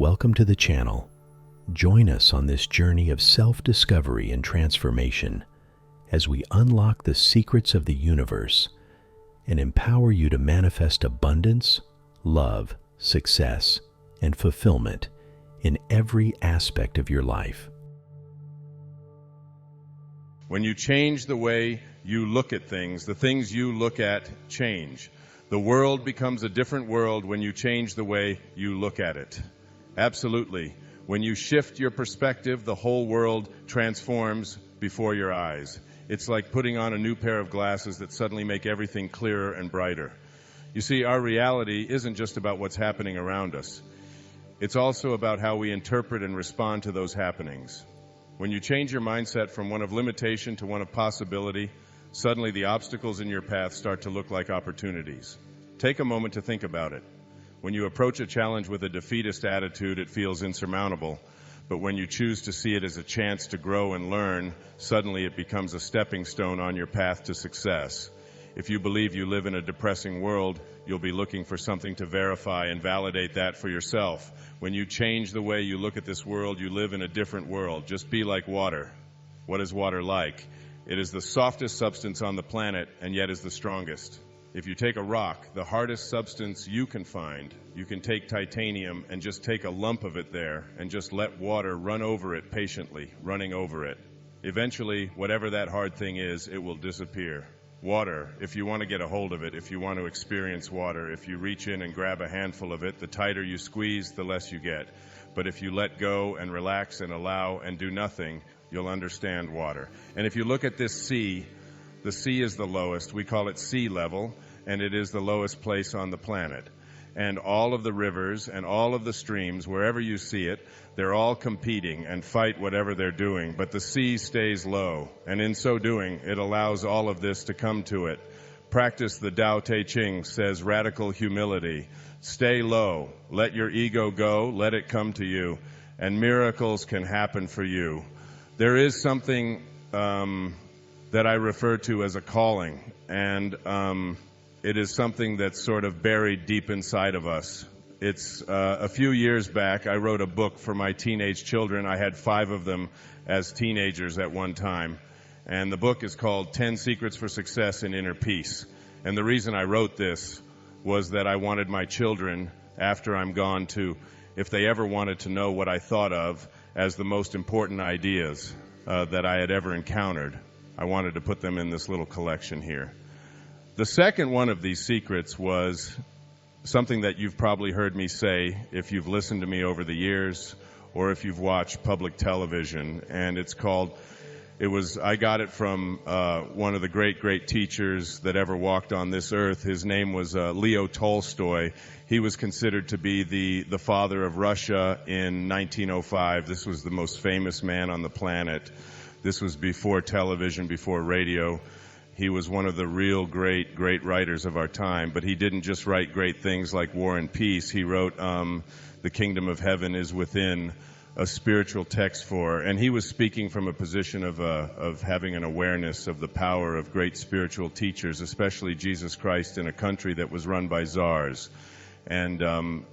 Welcome to the channel. Join us on this journey of self-discovery and transformation as we unlock the secrets of the universe and empower you to manifest abundance, love, success, and fulfillment in every aspect of your life. When you change the way you look at things, the things you look at change. The world becomes a different world when you change the way you look at it. Absolutely. When you shift your perspective, the whole world transforms before your eyes. It's like putting on a new pair of glasses that suddenly make everything clearer and brighter. You see, our reality isn't just about what's happening around us. It's also about how we interpret and respond to those happenings. When you change your mindset from one of limitation to one of possibility, suddenly the obstacles in your path start to look like opportunities. Take a moment to think about it. When you approach a challenge with a defeatist attitude, it feels insurmountable. But when you choose to see it as a chance to grow and learn, suddenly it becomes a stepping stone on your path to success. If you believe you live in a depressing world, you'll be looking for something to verify and validate that for yourself. When you change the way you look at this world, you live in a different world. Just be like water. What is water like? It is the softest substance on the planet and yet is the strongest. If you take a rock, the hardest substance you can find, you can take titanium and just take a lump of it there and just let water run over it patiently, running over it. Eventually, whatever that hard thing is, it will disappear. Water, if you want to get a hold of it, if you want to experience water, if you reach in and grab a handful of it, the tighter you squeeze, the less you get. But if you let go and relax and allow and do nothing, you'll understand water. And if you look at this sea, the sea is the lowest. We call it sea level, and it is the lowest place on the planet. And all of the rivers and all of the streams, wherever you see it, they're all competing and fight whatever they're doing. But the sea stays low, and in so doing, it allows all of this to come to it. Practice the Tao Te Ching says radical humility. Stay low. Let your ego go. Let it come to you. And miracles can happen for you. There is something that I refer to as a calling, and it is something that's sort of buried deep inside of us. It's a few years back, I wrote a book for my teenage children. I had 5 of them as teenagers at one time. And the book is called 10 Secrets for Success in Inner Peace. And the reason I wrote this was that I wanted my children, after I'm gone, to, if they ever wanted to know what I thought of as the most important ideas that I had ever encountered, I wanted to put them in this little collection here. The second one of these secrets was something that you've probably heard me say if you've listened to me over the years or if you've watched public television, and it's called, I got it from one of the great teachers that ever walked on this earth. His name was Leo Tolstoy. He was considered to be the father of Russia in 1905. This was the most famous man on the planet. This was before television, before radio. He was one of the real great writers of our time, but he didn't just write great things like War and Peace. He wrote The Kingdom of Heaven is Within, a spiritual text and he was speaking from a position of having an awareness of the power of great spiritual teachers, especially Jesus Christ, in a country that was run by czars and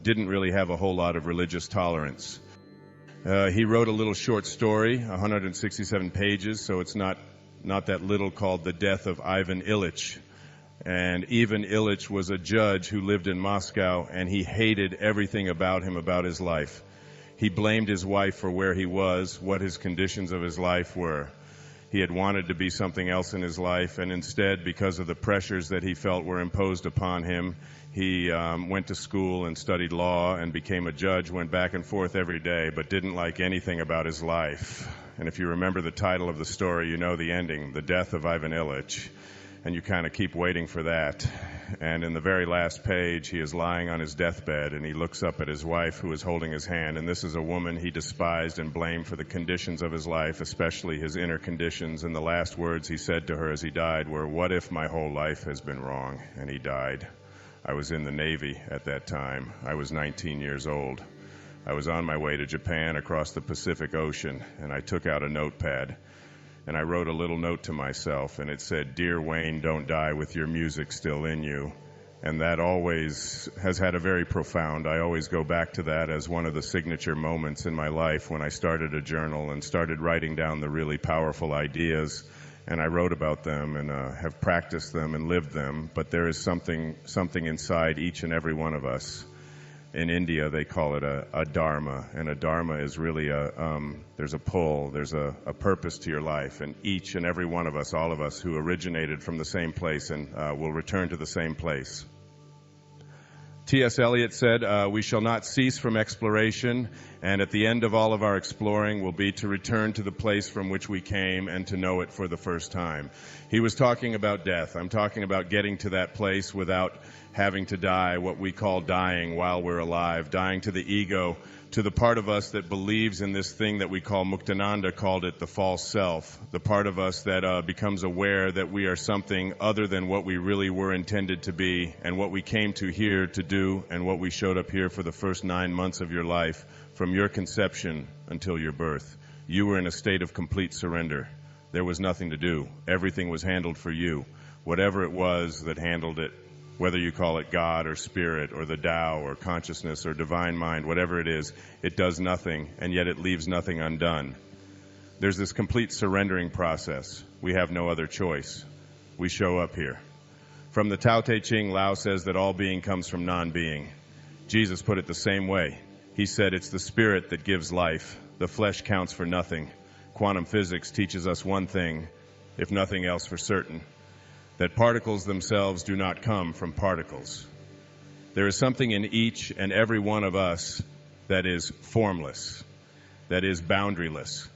didn't really have a whole lot of religious tolerance. He wrote a little short story, 167 pages, so it's not that little, called The Death of Ivan Ilyich. And Ivan Ilyich was a judge who lived in Moscow, and he hated everything about him, about his life. He blamed his wife for where he was, what his conditions of his life were. He had wanted to be something else in his life, and instead, because of the pressures that he felt were imposed upon him, he went to school and studied law and became a judge, went back and forth every day, but didn't like anything about his life. And if you remember the title of the story, you know the ending, The Death of Ivan Ilyich. And you kind of keep waiting for that. And in the very last page, he is lying on his deathbed, and he looks up at his wife, who is holding his hand. And this is a woman he despised and blamed for the conditions of his life, especially his inner conditions. And the last words he said to her as he died were, "What if my whole life has been wrong?" And he died. I was in the Navy at that time. I was 19 years old. I was on my way to Japan across the Pacific Ocean, and I took out a notepad, and I wrote a little note to myself, and it said, "Dear Wayne, don't die with your music still in you." And that always has had a very profound, I always go back to that as one of the signature moments in my life when I started a journal and started writing down the really powerful ideas. And I wrote about them and have practiced them and lived them. But there is something inside each and every one of us. In India, they call it a dharma, and a dharma is really there's a pull, there's a purpose to your life, and each and every one of us, all of us who originated from the same place and will return to the same place. T.S. Eliot said, we shall not cease from exploration, and at the end of all of our exploring will be to return to the place from which we came and to know it for the first time. He was talking about death. I'm talking about getting to that place without having to die, what we call dying while we're alive, dying to the ego, to the part of us that believes in this thing that we call, Muktananda called it the false self, the part of us that becomes aware that we are something other than what we really were intended to be and what we came to here to do and what we showed up here for the first 9 months of your life, from your conception until your birth. You were in a state of complete surrender. There was nothing to do. Everything was handled for you. Whatever it was that handled it, whether you call it God or spirit or the Tao or consciousness or divine mind, whatever it is, it does nothing, and yet it leaves nothing undone. There's this complete surrendering process. We have no other choice. We show up here. From the Tao Te Ching, Lao says that all being comes from non-being. Jesus put it the same way. He said it's the spirit that gives life. The flesh counts for nothing. Quantum physics teaches us one thing, if nothing else for certain, that particles themselves do not come from particles. There is something in each and every one of us that is formless, that is boundaryless,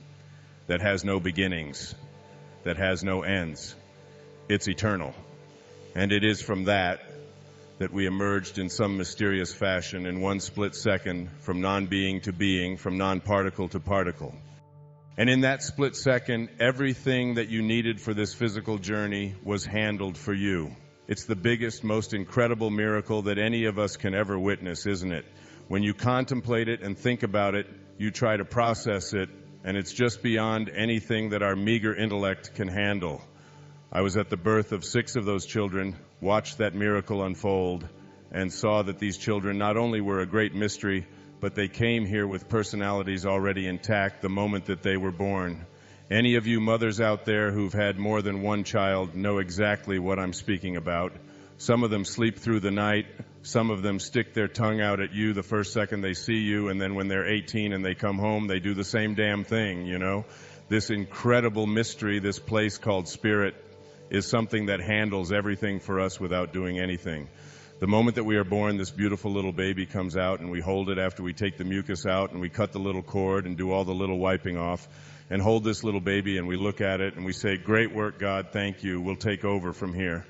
that has no beginnings, that has no ends. It's eternal. And it is from that we emerged in some mysterious fashion in one split second from non-being to being, from non-particle to particle. And in that split second, everything that you needed for this physical journey was handled for you. It's the biggest, most incredible miracle that any of us can ever witness, isn't it? When you contemplate it and think about it, you try to process it, and it's just beyond anything that our meager intellect can handle. I was at the birth of 6 of those children, watched that miracle unfold, and saw that these children not only were a great mystery, but they came here with personalities already intact the moment that they were born. Any of you mothers out there who've had more than one child know exactly what I'm speaking about. Some of them sleep through the night. Some of them stick their tongue out at you the first second they see you, and then when they're 18 and they come home, they do the same damn thing, you know? This incredible mystery, this place called spirit, is something that handles everything for us without doing anything. The moment that we are born, this beautiful little baby comes out, and we hold it after we take the mucus out, and we cut the little cord and do all the little wiping off, and hold this little baby, and we look at it, and we say, "Great work, God, thank you. We'll take over from here."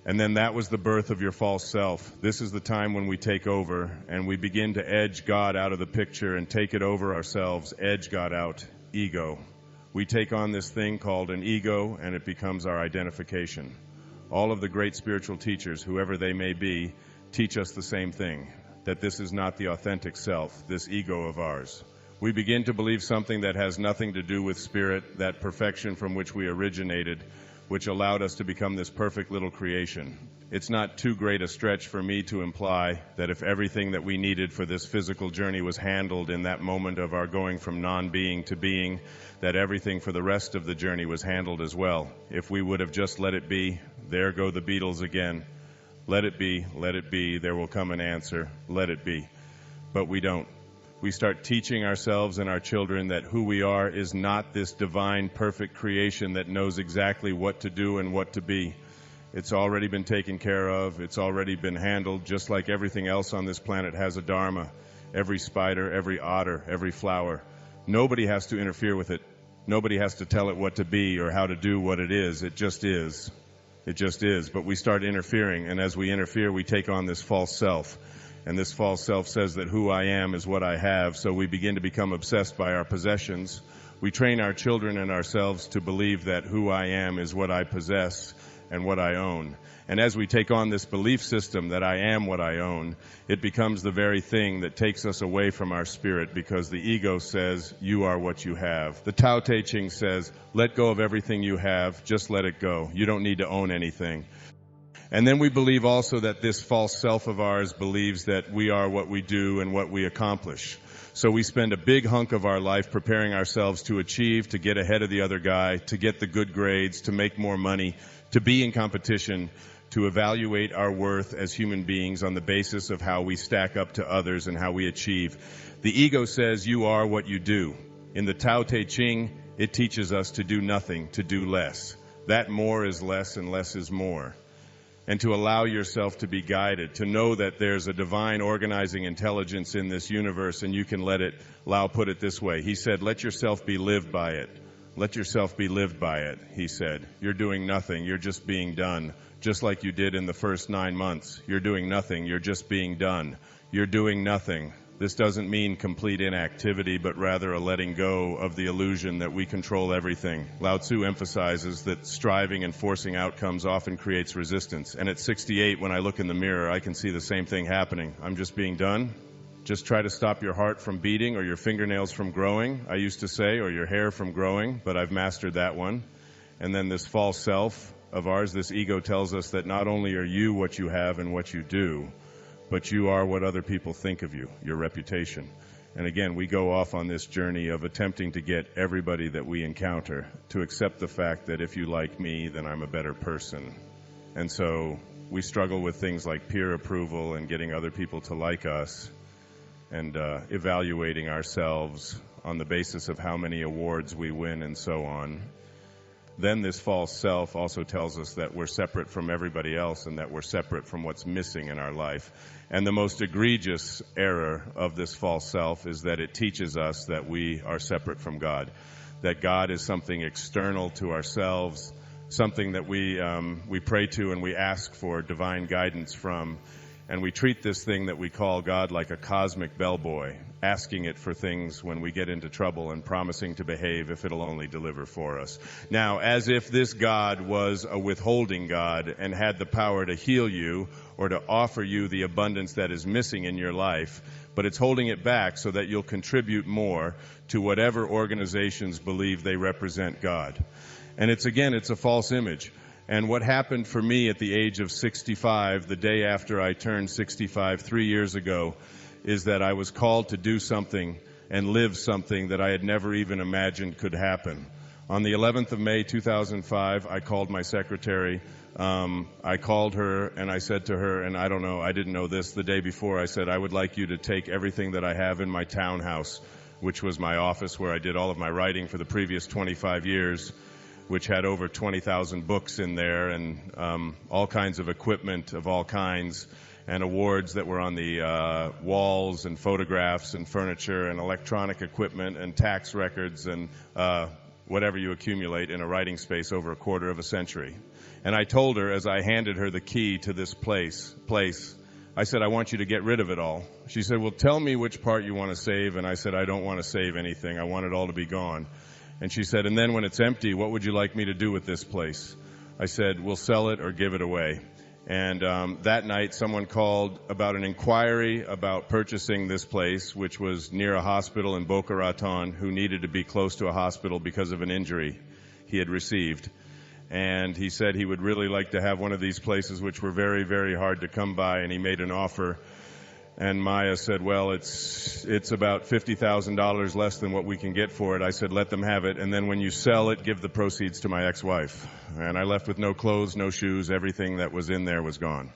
And then that was the birth of your false self. This is the time when we take over, and we begin to edge God out of the picture and take it over ourselves, edge God out, ego. We take on this thing called an ego, and it becomes our identification. All of the great spiritual teachers, whoever they may be, teach us the same thing, that this is not the authentic self, this ego of ours. We begin to believe something that has nothing to do with spirit, that perfection from which we originated, which allowed us to become this perfect little creation. It's not too great a stretch for me to imply that if everything that we needed for this physical journey was handled in that moment of our going from non-being to being, that everything for the rest of the journey was handled as well. If we would have just let it be, there go the Beatles again. Let it be, there will come an answer, let it be. But we don't. We start teaching ourselves and our children that who we are is not this divine, perfect creation that knows exactly what to do and what to be. It's already been taken care of. It's already been handled, just like everything else on this planet has a dharma. Every spider, every otter, every flower. Nobody has to interfere with it. Nobody has to tell it what to be or how to do what it is. It just is. It just is. But we start interfering, and as we interfere, we take on this false self. And this false self says that who I am is what I have, so we begin to become obsessed by our possessions. We train our children and ourselves to believe that who I am is what I possess and what I own. And as we take on this belief system that I am what I own, it becomes the very thing that takes us away from our spirit, because the ego says, you are what you have. The Tao Te Ching says, let go of everything you have, just let it go. You don't need to own anything. And then we believe also that this false self of ours believes that we are what we do and what we accomplish. So we spend a big hunk of our life preparing ourselves to achieve, to get ahead of the other guy, to get the good grades, to make more money, to be in competition, to evaluate our worth as human beings on the basis of how we stack up to others and how we achieve. The ego says you are what you do. In the Tao Te Ching, it teaches us to do nothing, to do less. That more is less and less is more. And to allow yourself to be guided, to know that there's a divine organizing intelligence in this universe, and you can let it. Lao put it this way. He said, let yourself be lived by it. Let yourself be lived by it, he said. You're doing nothing. You're just being done, just like you did in the first 9 months. You're doing nothing. You're just being done. You're doing nothing. This doesn't mean complete inactivity, but rather a letting go of the illusion that we control everything. Lao Tzu emphasizes that striving and forcing outcomes often creates resistance. And at 68, when I look in the mirror, I can see the same thing happening. I'm just being done. Just try to stop your heart from beating or your fingernails from growing, I used to say, or your hair from growing, but I've mastered that one. And then this false self of ours, this ego, tells us that not only are you what you have and what you do, but you are what other people think of you, your reputation. And again, we go off on this journey of attempting to get everybody that we encounter to accept the fact that if you like me, then I'm a better person. And so we struggle with things like peer approval and getting other people to like us and evaluating ourselves on the basis of how many awards we win and so on. Then this false self also tells us that we're separate from everybody else and that we're separate from what's missing in our life. And the most egregious error of this false self is that it teaches us that we are separate from God, that God is something external to ourselves, something that we pray to and we ask for divine guidance from. And we treat this thing that we call God like a cosmic bellboy, asking it for things when we get into trouble and promising to behave if it'll only deliver for us. Now, as if this God was a withholding God and had the power to heal you or to offer you the abundance that is missing in your life, but it's holding it back so that you'll contribute more to whatever organizations believe they represent God. And it's a false image. And what happened for me at the age of 65, the day after I turned 65 3 years ago, is that I was called to do something and live something that I had never even imagined could happen. On the 11th of May, 2005, I called my secretary. I called her and I said to her, and I didn't know this the day before, I said, I would like you to take everything that I have in my townhouse, which was my office where I did all of my writing for the previous 25 years, which had over 20,000 books in there and all kinds of equipment of all kinds and awards that were on the walls and photographs and furniture and electronic equipment and tax records and whatever you accumulate in a writing space over a quarter of a century. And I told her as I handed her the key to this place, I said, I want you to get rid of it all. She said, well, tell me which part you want to save. And I said, I don't want to save anything. I want it all to be gone. And she said, and then when it's empty, what would you like me to do with this place? I said, we'll sell it or give it away. And that night, someone called about an inquiry about purchasing this place, which was near a hospital in Boca Raton, who needed to be close to a hospital because of an injury he had received. And he said he would really like to have one of these places, which were very, very hard to come by, and he made an offer. And Maya said, well, it's about $50,000 less than what we can get for it. I said, let them have it. And then when you sell it, give the proceeds to my ex-wife. And I left with no clothes, no shoes. Everything that was in there was gone.